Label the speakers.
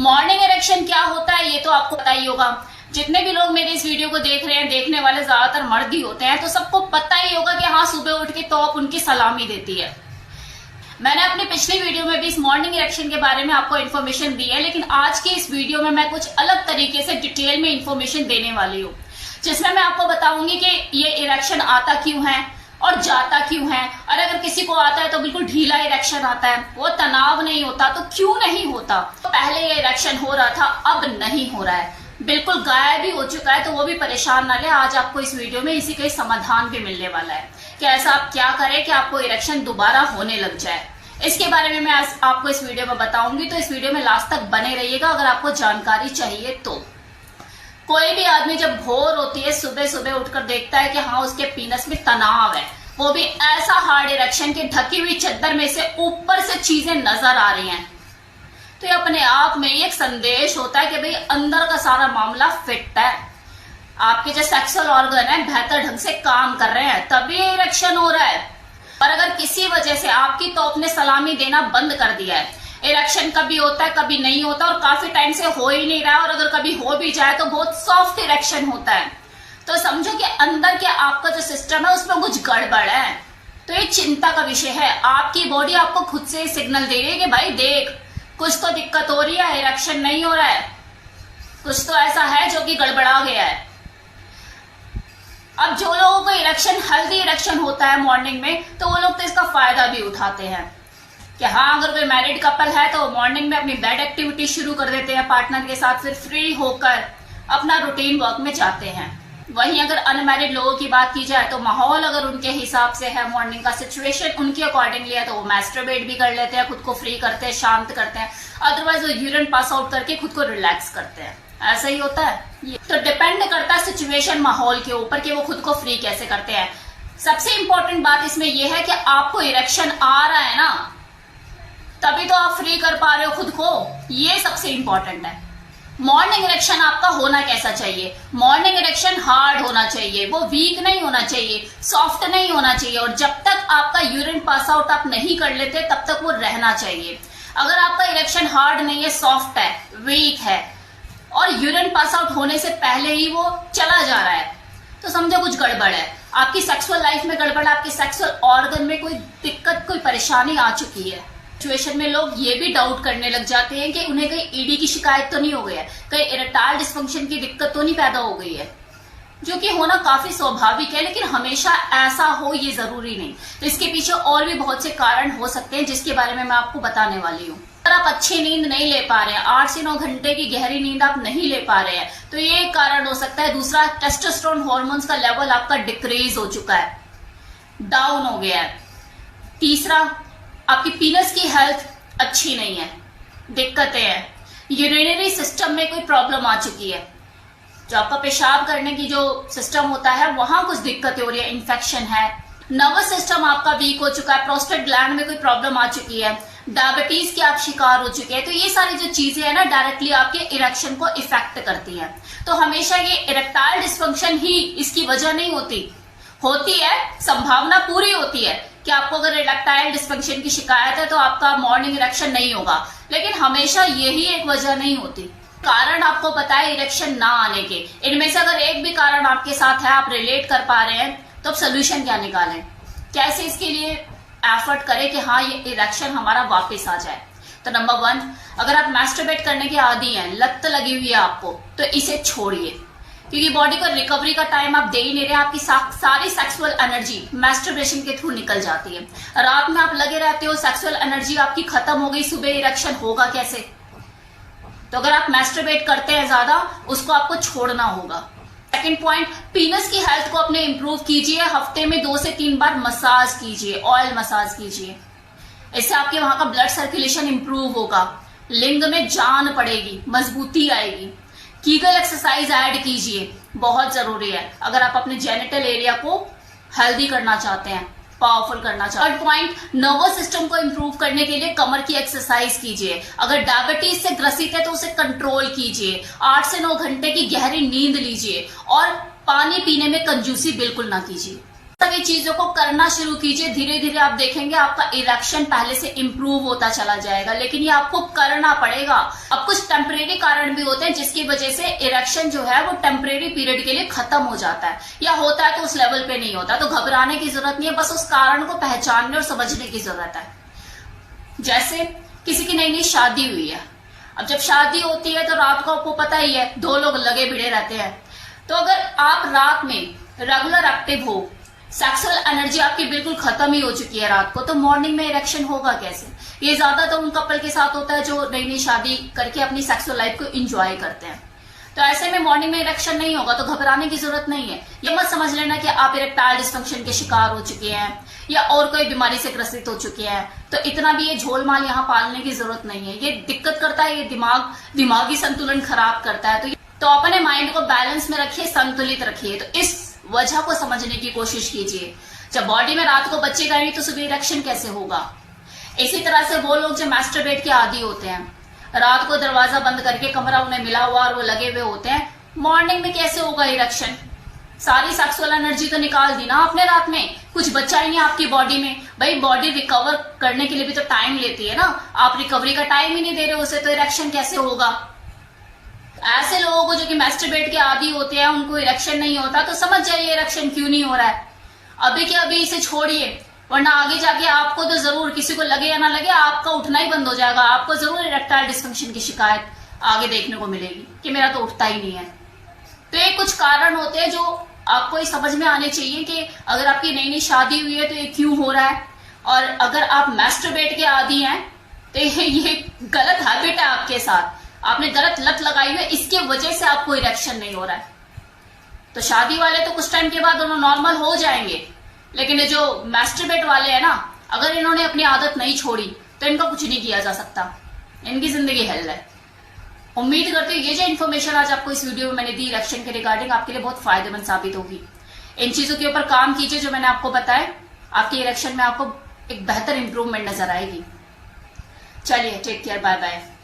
Speaker 1: Morning erection क्या होता है ये तो आपको पता ही होगा। जितने भी लोग मेरे इस वीडियो को देख रहे हैं, देखने वाले ज्यादातर मर्द ही होते हैं, तो सबको पता ही होगा कि हाँ सुबह उठ के टॉप उनकी सलामी देती है। मैंने अपनी पिछली वीडियो में भी इस मॉर्निंग इरेक्शन के बारे में आपको इन्फॉर्मेशन दी है, लेकिन आज की इस वीडियो में मैं कुछ अलग तरीके से डिटेल में इन्फॉर्मेशन देने वाली हूँ, जिसमें मैं आपको बताऊंगी कि ये इरेक्शन आता क्यों है और जाता क्यों है, और अगर किसी को आता है तो बिल्कुल ढीला इरेक्शन आता है, वो तनाव नहीं होता, तो क्यों नहीं होता। तो पहले ये इरेक्शन हो रहा था, अब नहीं हो रहा है, बिल्कुल गायब ही हो चुका है, तो वो भी परेशान ना ले। आज आपको इस वीडियो में इसी का समाधान भी मिलने वाला है कि ऐसा आप क्या करें कि आपको इरेक्शन दोबारा होने लग जाए। इसके बारे में मैं आज आपको इस वीडियो में बताऊंगी, तो इस वीडियो में लास्ट तक बने रहिएगा अगर आपको जानकारी चाहिए तो। कोई भी आदमी जब भोर होती है, सुबह सुबह उठकर देखता है कि हाँ उसके पीनस में तनाव है, वो भी ऐसा हार्ड इरेक्शन की ढकी हुई चद्दर में से ऊपर से चीजें नजर आ रही हैं, तो ये अपने आप में एक संदेश होता है कि भाई अंदर का सारा मामला फिट है, आपके जो सेक्सुअल ऑर्गन है बेहतर ढंग से काम कर रहे हैं, तभी इरेक्शन हो रहा है। और अगर किसी वजह से आपकी तोप ने सलामी देना बंद कर दिया है, इरेक्शन कभी होता है कभी नहीं होता और काफी टाइम से हो ही नहीं रहा है, और अगर कभी हो भी जाए तो बहुत सॉफ्ट इरेक्शन होता है, तो समझो कि अंदर के आपका जो सिस्टम है उसमें कुछ गड़बड़ है। तो ये चिंता का विषय है। आपकी बॉडी आपको खुद से सिग्नल दे रही है कि भाई देख कुछ तो दिक्कत हो रही है, इरेक्शन नहीं हो रहा है, कुछ तो ऐसा है जो कि गड़बड़ा गया है। अब जो लोगों को इरेक्शन हेल्दी इरेक्शन होता है मॉर्निंग में, तो वो लोग तो इसका फायदा भी उठाते हैं कि हाँ अगर कोई मैरिड कपल है तो मॉर्निंग में अपनी बेड एक्टिविटी शुरू कर देते हैं पार्टनर के साथ, फिर फ्री होकर अपना रूटीन वर्क में जाते हैं। वहीं अगर अनमैरिड लोगों की बात की जाए तो माहौल अगर उनके हिसाब से है, मॉर्निंग का सिचुएशन उनके अकॉर्डिंगली है, तो वो मैस्टरबेट भी कर लेते हैं, खुद को फ्री करते हैं, शांत करते हैं, अदरवाइज वो यूरिन पास आउट करके खुद को रिलैक्स करते हैं। ऐसा ही होता है। तो डिपेंड करता है सिचुएशन माहौल के ऊपर कि वो खुद को फ्री कैसे करते हैं। सबसे इंपॉर्टेंट बात इसमें यह है कि आपको इरेक्शन आ रहा है ना, तभी तो आप फ्री कर पा रहे हो खुद को, ये सबसे इंपॉर्टेंट है। मॉर्निंग इरेक्शन आपका होना कैसा चाहिए? मॉर्निंग इरेक्शन हार्ड होना चाहिए, वो वीक नहीं होना चाहिए, सॉफ्ट नहीं होना चाहिए, और जब तक आपका यूरिन पास आउट आप नहीं कर लेते तब तक वो रहना चाहिए। अगर आपका इरेक्शन हार्ड नहीं है, सॉफ्ट है, वीक है और यूरिन पास आउट होने से पहले ही वो चला जा रहा है, तो समझो कुछ गड़बड़ है। आपकी सेक्सुअल लाइफ में गड़बड़ है, आपकी सेक्सुअल ऑर्गन में कोई दिक्कत, कोई परेशानी आ चुकी है। सिचुएशन में लोग ये भी डाउट करने लग जाते हैं कि उन्हें कहीं ईडी की शिकायत तो नहीं हो गई है, कहीं इरेक्टाइल डिस्फंक्शन की दिक्कत तो नहीं पैदा हो गई है, जो कि होना काफी स्वाभाविक है, लेकिन हमेशा ऐसा हो ये जरूरी नहीं। तो इसके पीछे और भी बहुत से कारण हो सकते हैं, जिसके बारे में मैं आपको बताने वाली हूँ। अगर आप अच्छी नींद नहीं ले पा रहे हैं, 8 से 9 घंटे की गहरी नींद आप नहीं ले पा रहे हैं, तो ये एक कारण हो सकता है। दूसरा, टेस्टोस्टेरोन हार्मोन्स का लेवल आपका डिक्रीज हो चुका है, डाउन हो गया है। तीसरा, आपकी पीनस की हेल्थ अच्छी नहीं है, दिक्कतें हैं, यूरिनरी सिस्टम में कोई प्रॉब्लम आ चुकी है, जो आपका पेशाब करने की जो सिस्टम होता है वहां कुछ दिक्कतें हो रही है, इन्फेक्शन है, नर्वस सिस्टम आपका वीक हो चुका है, प्रोस्टेट ग्लैंड में कोई प्रॉब्लम आ चुकी है, डायबिटीज के आप शिकार हो चुके हैं, तो ये सारी जो चीजें है ना डायरेक्टली आपके इरेक्शन को इफेक्ट करती हैं। तो हमेशा ये इरेक्टाइल डिस्फंक्शन ही इसकी वजह नहीं होती है, संभावना पूरी होती है कि आपको अगर इरेक्टाइल डिस्फंक्शन की शिकायत है तो आपका मॉर्निंग इरेक्शन नहीं होगा, लेकिन हमेशा यही एक वजह नहीं होती। कारण आपको पता है इरेक्शन ना आने के, इनमें से अगर एक भी कारण आपके साथ है, आप रिलेट कर पा रहे हैं, तो अब सोल्यूशन क्या निकालें, कैसे इसके लिए एफर्ट करें कि हाँ ये इरेक्शन हमारा वापस आ जाए। तो नंबर 1, अगर आप मैस्टरबेट करने के आदी हैं, लत लगी हुई है आपको, तो इसे छोड़िए, क्योंकि बॉडी को रिकवरी का टाइम आप दे ही नहीं रहे, आपकी सारी सेक्सुअल एनर्जी मैस्टरबेशन के थ्रू निकल जाती है। रात में आप लगे रहते हो, सेक्सुअल एनर्जी आपकी खत्म हो गई, सुबह इरेक्शन होगा कैसे? तो अगर आप मैस्टरबेट करते हैं ज्यादा, उसको आपको छोड़ना होगा। सेकंड पॉइंट, पीनस की हेल्थ को अपने इंप्रूव कीजिए, हफ्ते में 2 से 3 बार मसाज कीजिए, ऑयल मसाज कीजिए, इससे आपके वहां का ब्लड सर्कुलेशन इंप्रूव होगा, लिंग में जान पड़ेगी, मजबूती आएगी। कीगल एक्सरसाइज ऐड कीजिए, बहुत जरूरी है अगर आप अपने जेनिटल एरिया को हेल्दी करना चाहते हैं, पावरफुल करना चाहते हैं। थर्ड पॉइंट, नर्वस सिस्टम को इंप्रूव करने के लिए कमर की एक्सरसाइज कीजिए। अगर डायबिटीज से ग्रसित है तो उसे कंट्रोल कीजिए, 8 से 9 घंटे की गहरी नींद लीजिए, और पानी पीने में कंजूसी बिल्कुल ना कीजिए। सभी चीजों को करना शुरू कीजिए, धीरे धीरे आप देखेंगे आपका इरेक्शन पहले से इंप्रूव होता चला जाएगा। लेकिन ये आपको करना पड़ेगा। अब कुछ टेम्परेरी कारण भी होते हैं जिसकी वजह से इरेक्शन जो है वो टेम्परेरी पीरियड के लिए खत्म हो जाता है, या होता है तो उस लेवल पे नहीं होता। तो घबराने की जरूरत नहीं है, बस उस कारण को पहचानने और समझने की जरूरत है। जैसे किसी की नई नई शादी हुई है, अब जब शादी होती है तो रात को आपको पता ही है 2 लोग लगे भिड़े रहते हैं। तो अगर आप रात में रेगुलर एक्टिव हो, सेक्सुअल एनर्जी आपकी बिल्कुल खत्म ही हो चुकी है रात को, तो मॉर्निंग में इरेक्शन होगा कैसे? ये ज्यादातर उन कपल के साथ होता है जो नई नई शादी करके अपनी सेक्सुअल लाइफ को एंजॉय करते हैं। तो ऐसे में मॉर्निंग में इरेक्शन नहीं होगा तो घबराने की जरूरत नहीं है। ये मत समझ लेना कि आप इरेक्टाइल डिस्फंक्शन के शिकार हो चुके हैं या और कोई बीमारी से ग्रसित हो चुके हैं, तो इतना भी ये झोलमाल यहाँ पालने की जरूरत नहीं है। ये दिक्कत करता है, ये दिमागी संतुलन खराब करता है। तो अपने माइंड को बैलेंस में रखिए, संतुलित रखिए। तो इस वजह को समझने की कोशिश कीजिए। जब बॉडी में रात को बच्चे गए तो सुबह इरेक्शन कैसे होगा? इसी तरह से वो लोग जो मैस्टरबेट के आदी होते हैं, रात को दरवाजा बंद करके कमरा उन्हें मिला हुआ और वो लगे हुए होते हैं, मॉर्निंग में कैसे होगा इरेक्शन? सारी सेक्सुअल एनर्जी तो निकाल दी ना आपने रात में, कुछ बचा ही नहीं आपकी बॉडी में। भाई बॉडी रिकवर करने के लिए भी तो टाइम लेती है ना, आप रिकवरी का टाइम ही नहीं दे रहे उसे, तो इरेक्शन कैसे होगा? ऐसे लोगों को जो कि मैस्टरबेट के आदी होते हैं उनको इरेक्शन नहीं होता, तो समझ जाइए इरेक्शन क्यों नहीं हो रहा है। अभी के अभी इसे छोड़िए, वरना आगे जाके आपको तो जरूर, किसी को लगे या ना लगे, आपका उठना ही बंद हो जाएगा। आपको जरूर इरेक्टाइल डिस्फंक्शन की शिकायत आगे देखने को मिलेगी कि मेरा तो उठता ही नहीं है। तो ये कुछ कारण होते हैं जो आपको ये समझ में आने चाहिए कि अगर आपकी नई नई शादी हुई है तो ये क्यों हो रहा है, और अगर आप मैस्टरबेट के आदी हैं तो ये गलत हैबिट है आपके साथ, आपने गलत लत लगाई है, इसके वजह से आपको इरेक्शन नहीं हो रहा है। तो शादी वाले तो कुछ टाइम के बाद दोनों नॉर्मल हो जाएंगे, लेकिन ये जो मैस्टरबेट वाले हैं ना, अगर इन्होंने अपनी आदत नहीं छोड़ी तो इनका कुछ नहीं किया जा सकता, इनकी जिंदगी हेल है। उम्मीद करते हैं ये जो इन्फॉर्मेशन आज आपको इस वीडियो में मैंने दी इरेक्शन के रिगार्डिंग, आपके लिए बहुत फायदेमंद साबित होगी। इन चीजों के ऊपर काम कीजिए जो मैंने आपको बताया, आपकी इरेक्शन में आपको एक बेहतर इंप्रूवमेंट नजर आएगी। चलिए, टेक केयर, बाय बाय।